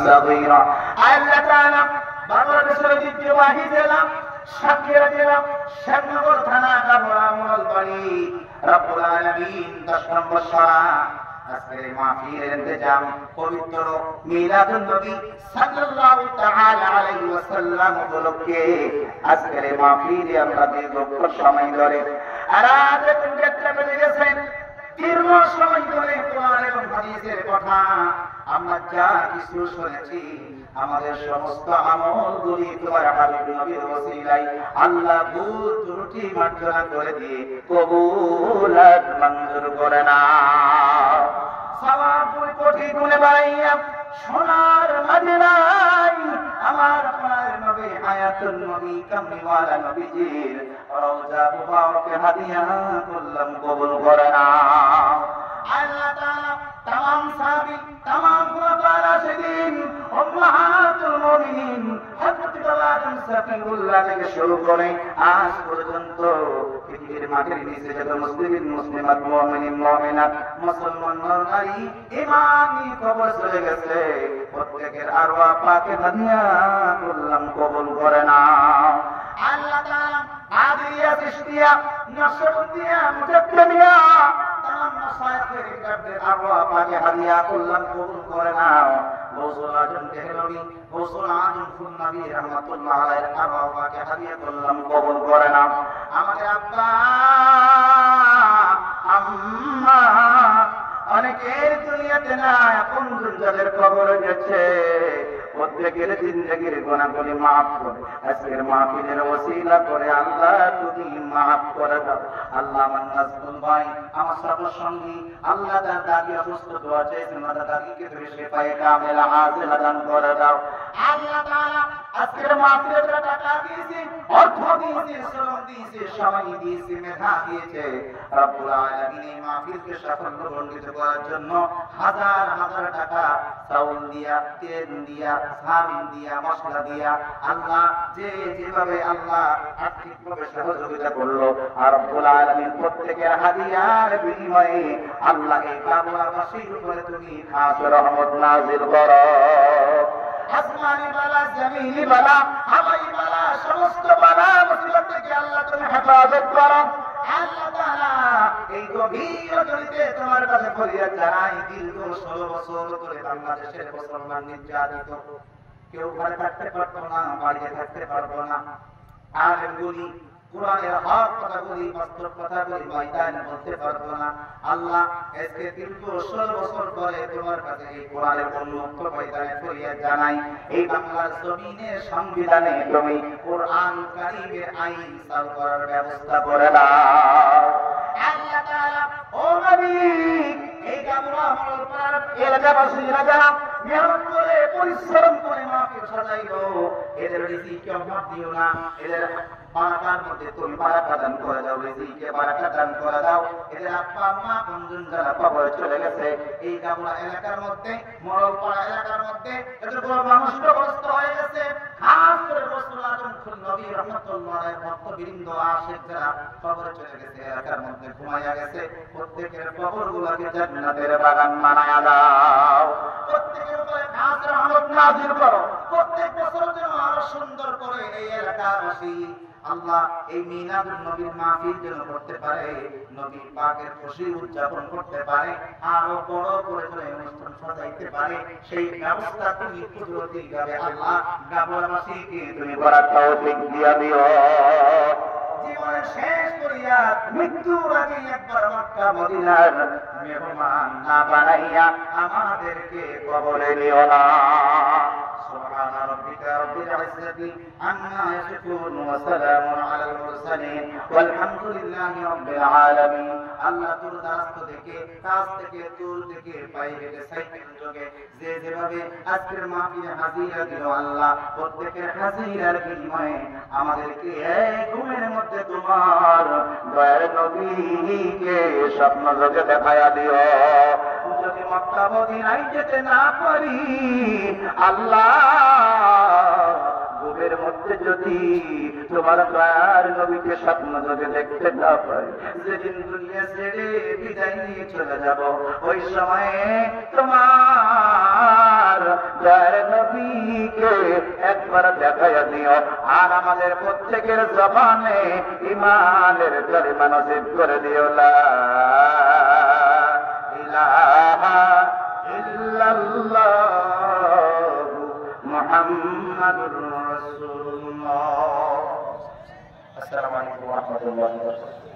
صغيرا আল্লাহ তাআলা বাংলাদেশের ঐতিহ্যবাহী জেলা সাতক্ষীরা জেলা শ্যামনগর থানা গাবড়া মোড়লবাড়ি রব্বুল আলামিন 10 নম্বর সারা আজকের মাহফিলের ইন্তজাম পবিত্র মিলাদুন নবী সাল্লাল্লাহু তাআলা আলাইহি ওয়াসাল্লাম উপলক্ষে আজকের মাহফিলে আমরা দীর্ঘ সময় ধরে আরাত একটা বেজে গেছেন দীর্ঘ সময় ধরে কোরআন এবং হাদিসের কথা আমরা যা কিছু শুনেছি আমাদের সমস্ত আমলগুলি তোমার হাবিব নবীর ওসিলায় আল্লাহ ভুল ত্রুটি মার্জনা করে দিয়ে কবুল আর মঞ্জুর করে নাও। সওয়াব কোটি গুণে বাড়াইয়া সোনার মদিনায় আমার আপনার নবী হায়াতুন নবী কামলিওয়ালা নবীজির রওজা মুবারকে হাদিয়া করলাম, কবুল করে নাও। আল্লাহ তাআলা तमाम साहबी तमाम खुलफा राशिदीन उम्महातुल मुमिनीन हযরত আদম সফিউল্লাহ থেকে শুরু করে আজ পর্যন্ত পৃথিবীর মাটির নিচে যত মুসলিম মুসলিমাত মুমিনিন মুমিনাত মুসলমান নারী ইমানি কবর চলে গেছে প্রত্যেকের আরওয়াহ পাকে হাদিয়া করলাম, কবুল করে নাও। আল্লাহ তাআলা আদিয়া চিশতিয়া নকশবন্দিয়া মুতাক্কালিয়া तमाम मसाइल के আরওয়াহ পাকে হাদিয়া করলাম, কবুল করে নাও। গৌসুল আজম দেহলভী গৌসুল আজম ফুল নবী রাহমাতুল্লাহ আলাইহি আরওয়াহ পাকে হাদিয়া করলাম, কবুল করে নাও। আমাদের আব্বা আম্মা অনেকের দুনিয়াতে নাই, আপন যাদের কবরে গেছে প্রত্যেকের জিন্দেগির গুনাহগুলি মাফ করে আজকের মাহফিলের ওসিলা করে আল্লাহ তুমি মাফ করে দাও। আল্লাহ আমার নাজমুল ভাই আমার সর্বসঙ্গী আল্লাহ তার দাবি অসুস্থ দোয়া চেয়েছেন, আল্লাহ দাবিকে তুমি শিফায়ে কামিলা আজেলা দান করে দাও। আল্লাহ তাআলা আজকের মাহফিলে যারা টাকা দিয়েছে, অর্থ দিয়েছে, শ্রম দিয়েছে, সময় দিয়েছে, মেধা দিয়েছে, রব্বুল আলামিন এই মাহফিলকে সাফল্যমণ্ডিত করার জন্য হাজার হাজার টাকা চাউল দিয়া, তেল দিয়া, সাবিন দিয়া, মশলা দিয়া আল্লাহ যে যেভাবে আল্লাহ আর্থিকভাবে সহযোগিতা করলো আর রব্বুল আলামিন প্রত্যেকের হাদিয়ার বিনিময়ে আল্লাহ এই বাংলাবাসীর উপরে তুমি খাস রহমত নাযিল করো। আসমানি বালা, জমিনি বালা, হাওয়াই বালা, সমস্ত বালা মুসিবত থেকে আল্লাহ তুমি হেফাজত করো। আল্লাহ তাআলা এই গভীর রজনীতে তোমার কাছে ফরিয়াদ জানাই, দীর্ঘ 16 বছর ধরে বাংলাদেশের মুসলমান নির্যাতিত, কেউ ঘরে থাকতে পারতো না, বাড়িতে থাকতে পারতো না, আলেমগুলি কোরআনের হক কথাগুলি, বাস্তব কথাগুলি ময়দানে বলতে পারতো না। আল্লাহ আজকে দীর্ঘ 16 বছর পরে তোমার কাছে এই কোরআনের উন্মুক্ত ময়দানে ফরিয়াদ জানাই, এই বাংলার জমিনের সংবিধানে তুমি কোরআন কারীমের আইন চালু করার ব্যবস্থা করে দাও। আল্লাহ তাআলা ও নবী এই গাবড়া মোড়লপাড়ার এলাকাবাসীরা যারা মেহনত করে পরিশ্রম করে মাহফিল সাজাইলো, এদের রিজিকে অভাব দিও না, এদের বারাকার মধ্যে তুমি বারাকা দান করে দাও, রিজিকে বারাকা দান করে দাও। এদের আব্বা আম্মা বন্ধুন যারা কবরে চলে গেছে এই গাবড়া এলাকার মধ্যে, মোড়লপাড়া এলাকার মধ্যে এদের বড় নষ্টগ্রস্ত হয়ে গেছে, খাস করে রাসূল আদম ফুল নবী রাহমাতুল্লাহ আলাইহি ভক্তবৃন্দ আশিক যারা কবরে চলে গেছে এলাকার মধ্যে ঘুমায়া গেছে, প্রত্যেকের কবরগুলোকে জান্নাতের বাগান বানায়া দাও। প্রত্যেকের উপরে খাস রহমত নাযিল করো, প্রত্যেক বছর যেন আরো সুন্দর করে এই এলাকাবাসী আল্লাহ এই মিলাদুন নবীর মাহফিল যেন করতে পারে, নবী পাকের খুশি উদযাপন করতে পারে, আরো বড় করে অনুষ্ঠান সাজাইতে পারে, সেই ব্যবস্থা তুমি কুদরতিভাবে আল্লাহ গাবড়াবাসীকে তুমি করার তৌফিক দিয়া দিও। জীবনের শেষ করিয়া মৃত্যুর আগে একবার মক্কা মদিনার মেহমান না বানাইয়া আমাদেরকে কবরে নিও না। سبحان ربك رب العزة عما يصفون وسلام على المرسلين والحمد لله رب العالمين। আল্লাহ দূর দারাজ থেকে, কাছ থেকে, দূর থেকে, বাইরে থেকে, সাইকেল যোগে যে যেভাবে আজকের মাহফিলে হাজিরা দিল আল্লাহ প্রত্যেকের হাজিরার বিনিময়ে আমাদেরকে এই ঘুমের মধ্যে তোমার দয়ার নবীকে স্বপ্ন যোগে দেখায়া দিও। যদি মক্কা মদিনায় যেতে না পারি আল্লাহ, ঘুমের মধ্যে যদি তোমার দয়ার নবীকে স্বপ্ন যোগে দেখতে না পারি, যেদিন দুনিয়া ছেড়ে বিদায় নিয়ে চলে যাব ওই সময়ে তোমার তোমার দয়ার নবীকে একবার দেখাইয়া দিও, আর আমাদের প্রত্যেকের জবানে ঈমানের কালিমা নসিব করে দিও। লা ইলাহা ইল্লাল্লাহু মুহাম্মাদুর রাসূলুল্লাহ। আসসালামু আলাইকুম ওয়া রাহমাতুল্লাহি ওয়া বারাকাতুহু।